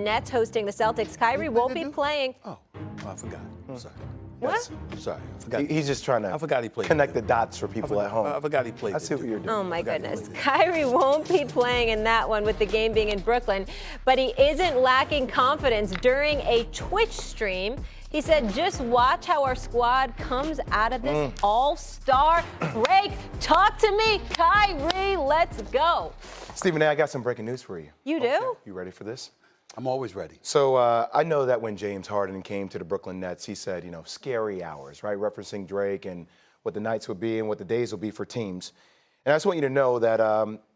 Nets hosting the Celtics. Kyrie won't be playing. Oh, I forgot. I'm sorry. What? Yes. Sorry, I forgot. He's just trying to I forgot he played connect the dots for people at home. I forgot he played. I see what you're doing. Oh, my goodness. Kyrie won't be playing in that one with the game being in Brooklyn, but he isn't lacking confidence during a Twitch stream. He said, just watch how our squad comes out of this all-star break. Talk to me, Kyrie. Let's go. Stephen A., I got some breaking news for you. You do? You ready for this? I'm always ready. So I know that when James Harden came to the Brooklyn Nets, he said, you know, scary hours, right? Referencing Drake and what the nights would be and what the days would be for teams. And I just want you to know that,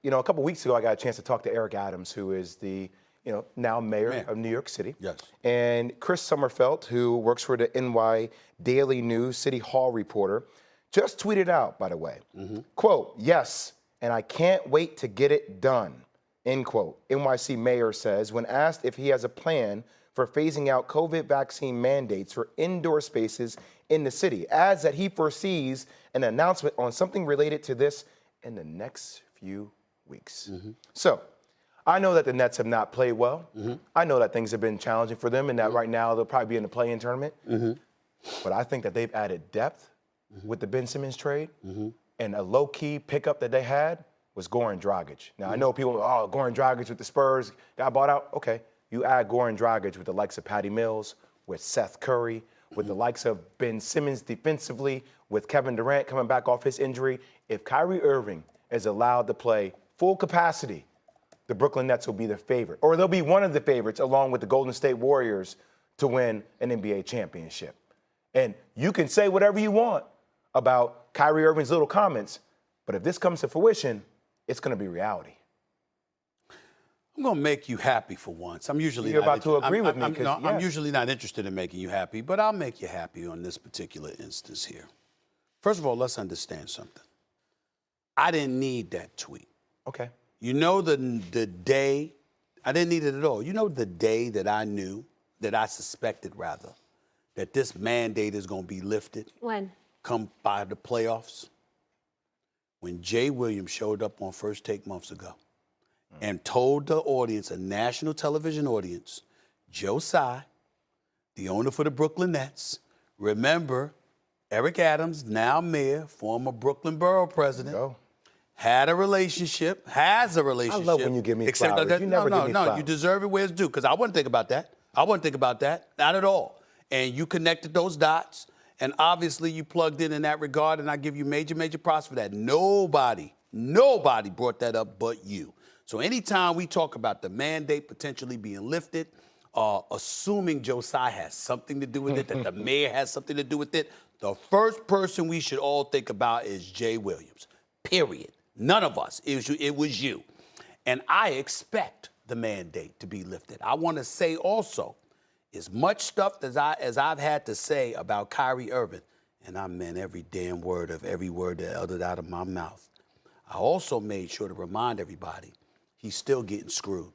you know, a couple weeks ago, I got a chance to talk to Eric Adams, who is the, you know, now mayor of New York City. Yes. And Chris Sommerfeld, who works for the NY Daily News City Hall reporter, just tweeted out, by the way, quote, yes, and I can't wait to get it done. End quote. NYC mayor says when asked if he has a plan for phasing out COVID vaccine mandates for indoor spaces in the city, adds that he foresees an announcement on something related to this in the next few weeks. So I know that the Nets have not played well. I know that things have been challenging for them and that right now they'll probably be in the play-in tournament. But I think that they've added depth with the Ben Simmons trade and a low-key pickup that they had was Goran Dragic. Now, I know people, Goran Dragic with the Spurs got bought out. Okay, you add Goran Dragic with the likes of Patty Mills, with Seth Curry, with the likes of Ben Simmons defensively, with Kevin Durant coming back off his injury. If Kyrie Irving is allowed to play full capacity, the Brooklyn Nets will be the favorite, or they'll be one of the favorites along with the Golden State Warriors to win an NBA championship. And you can say whatever you want about Kyrie Irving's little comments, but if this comes to fruition, it's going to be reality. I'm going to make you happy for once. I'm usually You're about to agree with me. I'm usually not interested in making you happy, but I'll make you happy on this particular instance here. First of all, let's understand something. I didn't need that tweet. Okay. You know the day, I didn't need it at all. You know the day that I knew, that I suspected rather, that this mandate is going to be lifted? When? Come by the playoffs? When Jay Williams showed up on First Take months ago and told the audience, a national television audience, Joe Tsai, the owner for the Brooklyn Nets, remember, Eric Adams, now mayor, former Brooklyn borough president, has a relationship. I love when you give me flowers. You never give me flowers. You deserve it where it's due, because I wouldn't think about that. Not at all. And you connected those dots. And obviously you plugged in that regard, and I give you major, major props for that. Nobody brought that up but you. So anytime we talk about the mandate potentially being lifted, assuming Joe Tsai has something to do with it, that the mayor has something to do with it, the first person we should all think about is Jay Williams, period. None of us. It was you. And I expect the mandate to be lifted. I want to say also, as much stuff as I've had to say about Kyrie Irving, and I meant every damn word of every word that uttered out of my mouth, I also made sure to remind everybody he's still getting screwed.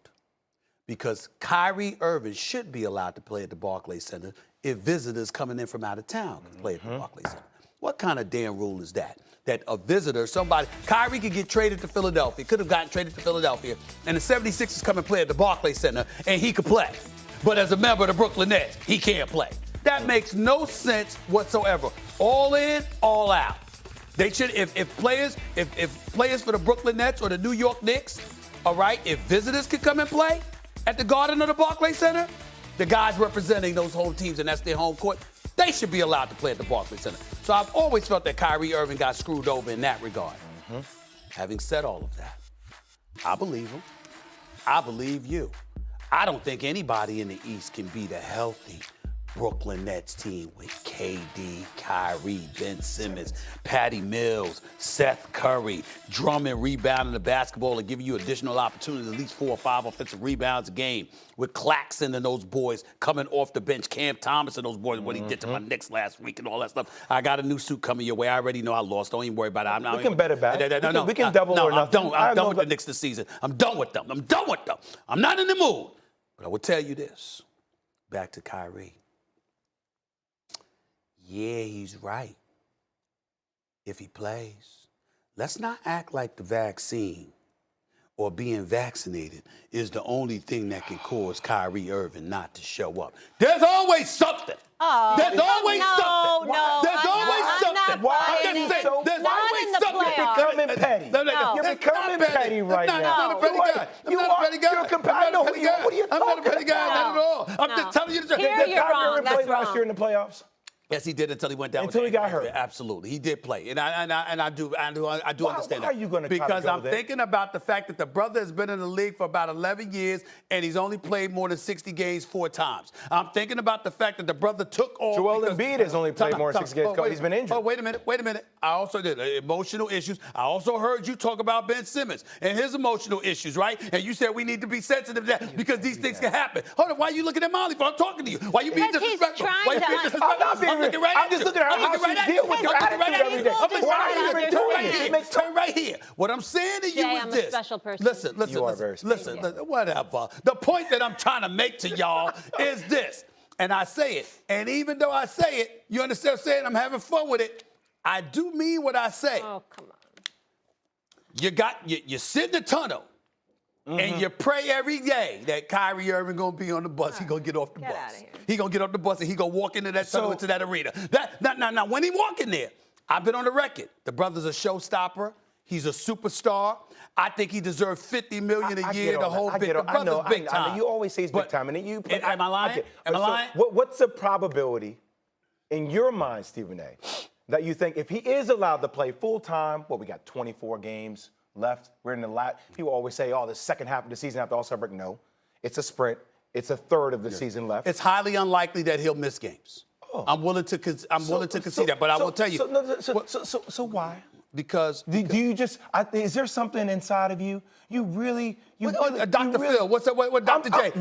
Because Kyrie Irving should be allowed to play at the Barclays Center if visitors coming in from out of town can play at the Barclays Center. What kind of damn rule is that? That a visitor, Kyrie could get traded to Philadelphia, could have gotten traded to Philadelphia, and the 76ers come and play at the Barclays Center, and he could play. But as a member of the Brooklyn Nets, he can't play. That makes no sense whatsoever. All in, all out. They should, if players for the Brooklyn Nets or the New York Knicks, all right, if visitors could come and play at the Garden or the Barclays Center, the guys representing those home teams, and that's their home court, they should be allowed to play at the Barclays Center. So I've always felt that Kyrie Irving got screwed over in that regard. Having said all of that, I believe him. I believe you. I don't think anybody in the East can beat a healthy Brooklyn Nets team with KD, Kyrie, Ben Simmons, Patty Mills, Seth Curry, Drummond rebounding the basketball and giving you additional opportunities, at least 4 or 5 offensive rebounds a game, with Claxton and those boys coming off the bench, Cam Thomas and those boys, what he did to my Knicks last week and all that stuff. I got a new suit coming your way. I already know I lost. Don't even worry about it. We can bet it back. We can double or nothing. I'm done with the Knicks this season. I'm done with them. I'm not in the mood. But I will tell you this. Back to Kyrie. Yeah, he's right. If he plays. Let's not act like the vaccine or being vaccinated is the only thing that can cause Kyrie Irving not to show up. There's always something. Oh, There's always something. No, There's always something. Why I'm just saying, there's Not always in the something. playoffs. You're becoming petty. No. You're becoming petty right now. I'm not a petty guy. I'm not a petty guy. I know who you are. What are you I'm not a petty guy, talking not at all. I'm No. just telling you the truth. Here Did you're Kyrie wrong. Irving That's play last wrong. year in the playoffs? Yes, he did until he went down. Until with he got ankle. hurt. Absolutely, he did play, and I do understand why that. are you gonna try to Because go I'm there? thinking about the fact that the brother has been in the league for about 11 years, and he's only played more than 60 games 4 times. I'm thinking about the fact that the brother took off. Joel because- Embiid has only played more than 60 games. He's been injured. Oh, wait a minute. I also did emotional issues. I also heard you talk about Ben Simmons and his emotional issues, right? And you said we need to be sensitive to that because these things can happen. Hold on, why are you looking at Molly for? I'm talking to you. Why you being Because he's disrespectful? trying Why you to being disrespectful? I'm not being I'm looking right I'm at just you. looking at I'm how looking right you at deal you. with your I'm looking right attitude at every you. day. I'm looking Why right are you at even you. doing Turn right this? It here. makes Turn right here. What I'm saying to you Jay, is I'm a this. special person. Listen. You are very special. Listen, whatever. The point that I'm trying to make to y'all is this, and I say it, and even though I say it, you understand what I'm saying? I'm having fun with it. I do mean what I say. Oh, come on. You sit in the tunnel. And you pray every day that Kyrie Irving gonna be on the bus. He gonna get off the Get bus. outta here. He gonna get off the bus and he gonna walk into that tunnel, into that arena. Now, when he walk in there, I've been on the record. The brother's a showstopper. He's a superstar. I think he deserves $50 million a year. The whole bit. The brother's big time. I know. You always say he's big time, and then you. Am I lying? Am I lying? What's the probability, in your mind, Stephen A., that you think if he is allowed to play full time? Well, we got 24 games left. We're in the last. People always say, "Oh, the second half of the season after All-Star break." No, it's a sprint. It's a third of the season left. It's highly unlikely that he'll miss games. Oh. I'm willing to concede that, but I will tell you. So why? Because do you just? Is there something inside of you? You really. Dr. Phil, what's up? What Dr. J?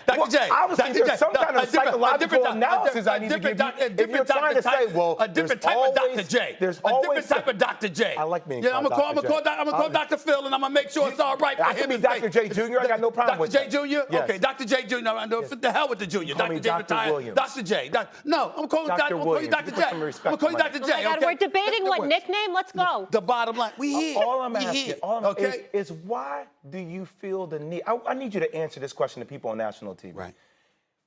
Dr. J. Obviously, there's some kind of psychological analysis I need to give you. If you're trying to say, well, a different type of Dr. J. There's a always different type of Dr. J. I like being I'm called gonna call Dr. Phil, and I'm gonna make sure it's all right for him. I can be Dr. J. Jr. I got no problem with that. Dr. J. Jr. Yes. Okay, Dr. J. Jr. No, the hell with the Jr. Call me Dr. J. Dr. retired. Williams. Dr. J. No, I'm calling Dr. you Dr. J. I'm gonna call you Dr. J. Oh my God, Okay? we're debating what nickname. Let's go. The bottom line, we here. All I'm asking okay? is why do you feel the need? I need you to answer this question to people on national TV. Right.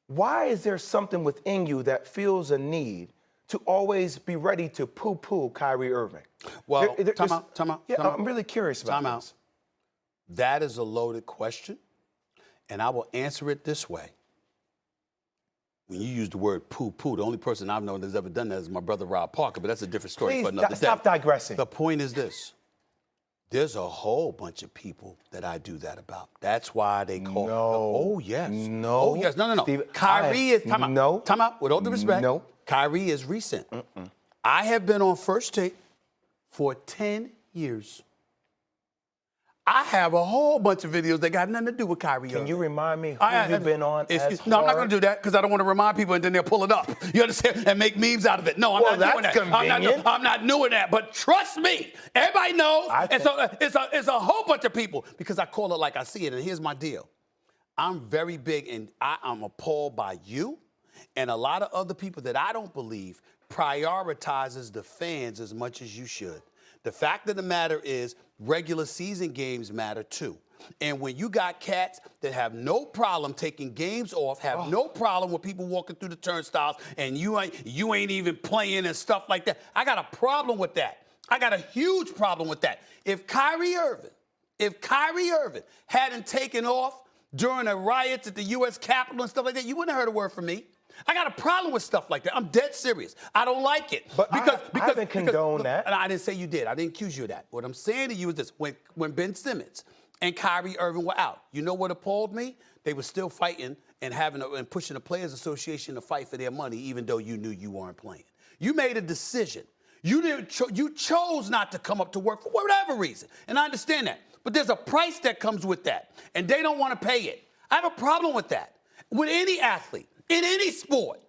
Why is there something within you that feels a need to always be ready to poo-poo Kyrie Irving? Well, time out. Yeah, I'm really curious about this. That is a loaded question, and I will answer it this way. When you use the word poo-poo, the only person I've known that's ever done that is my brother Rob Parker, but that's a different story for another day. Stop digressing. The point is this. There's a whole bunch of people that I do that about. That's why they call No. Oh, yes. No. Oh, yes. No. Steve, Kyrie is... Time out. No. Time out. With all due respect. No. Kyrie is recent. I have been on First Take for 10 years. I have a whole bunch of videos that got nothing to do with Kyrie. Can you remind me who you've been on No, I'm not going to do that because I don't want to remind people and then they'll pull it up. You understand? And make memes out of it. No, I'm not doing that. Convenient. I'm not doing that. But trust me, everybody knows. It's a whole bunch of people because I call it like I see it. And here's my deal. I'm very big and I'm appalled by you and a lot of other people that I don't believe prioritizes the fans as much as you should. The fact of the matter is regular season games matter too. And when you got cats that have no problem taking games off, have no problem with people walking through the turnstiles, and you ain't even playing and stuff like that, I got a problem with that. I got a huge problem with that. If Kyrie Irving hadn't taken off during the riots at the U.S. Capitol and stuff like that, you wouldn't have heard a word from me. I got a problem with stuff like that. I'm dead serious. I don't like it. But I haven't condoned that. And I didn't say you did. I didn't accuse you of that. What I'm saying to you is this. When Ben Simmons and Kyrie Irving were out, you know what appalled me? They were still fighting and pushing the Players Association to fight for their money, even though you knew you weren't playing. You made a decision. You chose not to come up to work for whatever reason. And I understand that. But there's a price that comes with that. And they don't want to pay it. I have a problem with that. With any athlete. In any sport,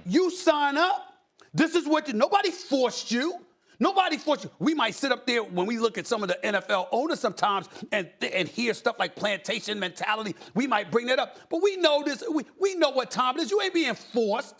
you sign up. This is what nobody forced you. Nobody forced you. We might sit up there when we look at some of the NFL owners sometimes and hear stuff like plantation mentality. We might bring that up. But we know this. We know what time it is. You ain't being forced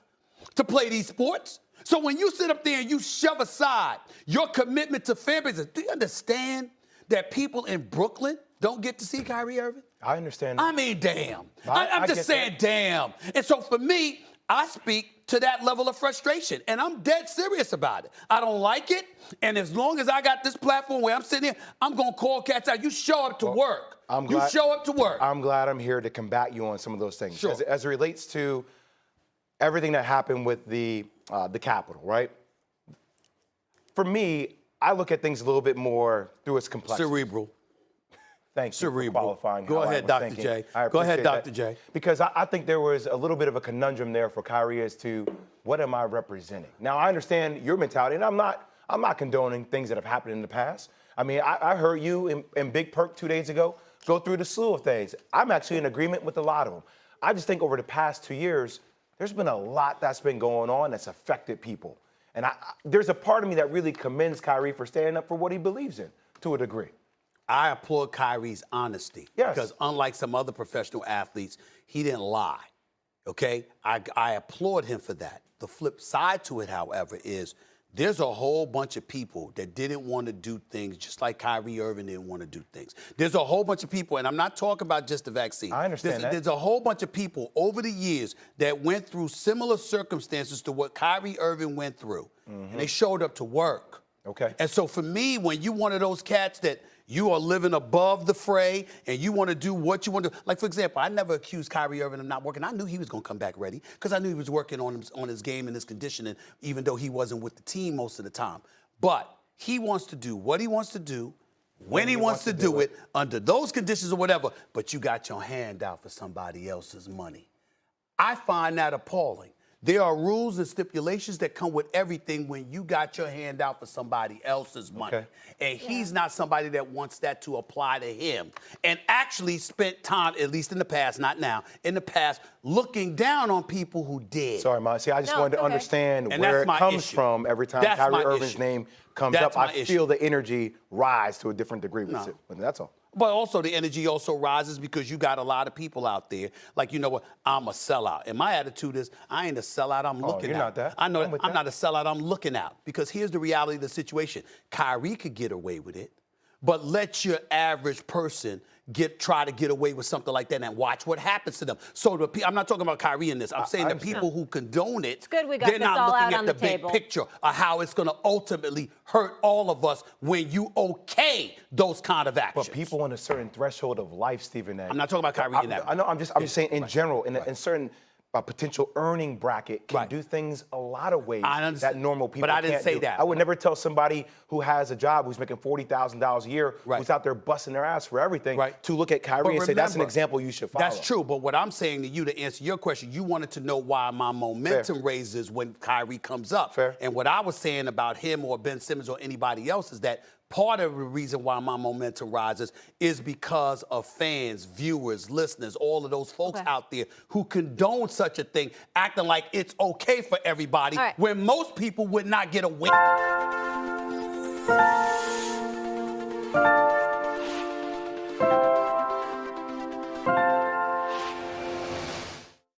to play these sports. So when you sit up there and you shove aside your commitment to fan bases, do you understand that people in Brooklyn don't get to see Kyrie Irving? I understand that. I mean, damn. I I'm just get saying, that. damn. And so for me, I speak to that level of frustration, and I'm dead serious about it. I don't like it, and as long as I got this platform where I'm sitting here, I'm going to call cats out. You show up to work. You show up to work. I'm glad I'm here to combat you on some of those things. Sure. As it relates to everything that happened with the Capitol, right? For me, I look at things a little bit more through its complexity. Cerebral. Thank you for qualifying. Go ahead, Dr. J. Go ahead, Dr. J. Because I think there was a little bit of a conundrum there for Kyrie as to what am I representing. Now I understand your mentality, and I'm not condoning things that have happened in the past. I mean, I heard you in Big Perk 2 days ago go through the slew of things. I'm actually in agreement with a lot of them. I just think over the past 2 years, there's been a lot that's been going on that's affected people. And there's a part of me that really commends Kyrie for standing up for what he believes in to a degree. I applaud Kyrie's honesty. Yes. Because unlike some other professional athletes, he didn't lie. Okay? I applaud him for that. The flip side to it, however, is there's a whole bunch of people that didn't want to do things just like Kyrie Irving didn't want to do things. There's a whole bunch of people, and I'm not talking about just the vaccine. I understand that. There's a whole bunch of people over the years that went through similar circumstances to what Kyrie Irving went through, and they showed up to work. Okay. And so for me, when you one of those cats that you are living above the fray and you want to do what you want to do. Like, for example, I never accused Kyrie Irving of not working. I knew he was going to come back ready because I knew he was working on his game and his conditioning, even though he wasn't with the team most of the time. But he wants to do what he wants to do, when he wants to do it, under those conditions or whatever, but you got your hand out for somebody else's money. I find that appalling. There are rules and stipulations that come with everything when you got your hand out for somebody else's money. Okay. And he's not somebody that wants that to apply to him. And actually spent time, at least in the past, not now, in the past, looking down on people who did. Sorry, Mike. See, I just wanted to understand And where it that's my comes issue. from every time That's Kyrie my Irving's issue. name comes That's up. my I issue. feel the energy rise to a different degree with No. it. That's all. But also the energy also rises because you got a lot of people out there, like, you know what, I'm a sellout. And my attitude is, I ain't a sellout, I'm looking you're out. not that. I know I'm with I'm that. not a sellout, I'm looking out. Because here's the reality of the situation. Kyrie could get away with it, but let your average person try to get away with something like that and watch what happens to them. So I'm not talking about Kyrie in this. I'm saying the people who condone it, good we got they're this not all looking out at on the the big table. picture of how it's going to ultimately hurt all of us when you okay those kind of actions. But people on a certain threshold of life, Stephen A. I'm not talking about Kyrie in that. I know. I'm just saying in general, in certain potential earning bracket can do things a lot of ways I understand. that normal people But I didn't can't say do. that. I would never tell somebody who has a job who's making $40,000 a year, who's out there busting their ass for everything, to look at Kyrie and say that's an example you should follow. That's true, but what I'm saying to you, to answer your question, you wanted to know why my momentum raises when Kyrie comes up. Fair. And what I was saying about him or Ben Simmons or anybody else is that part of the reason why my momentum rises is because of fans, viewers, listeners, all of those folks out there who condone such a thing, acting like it's okay for everybody, when most people would not get away.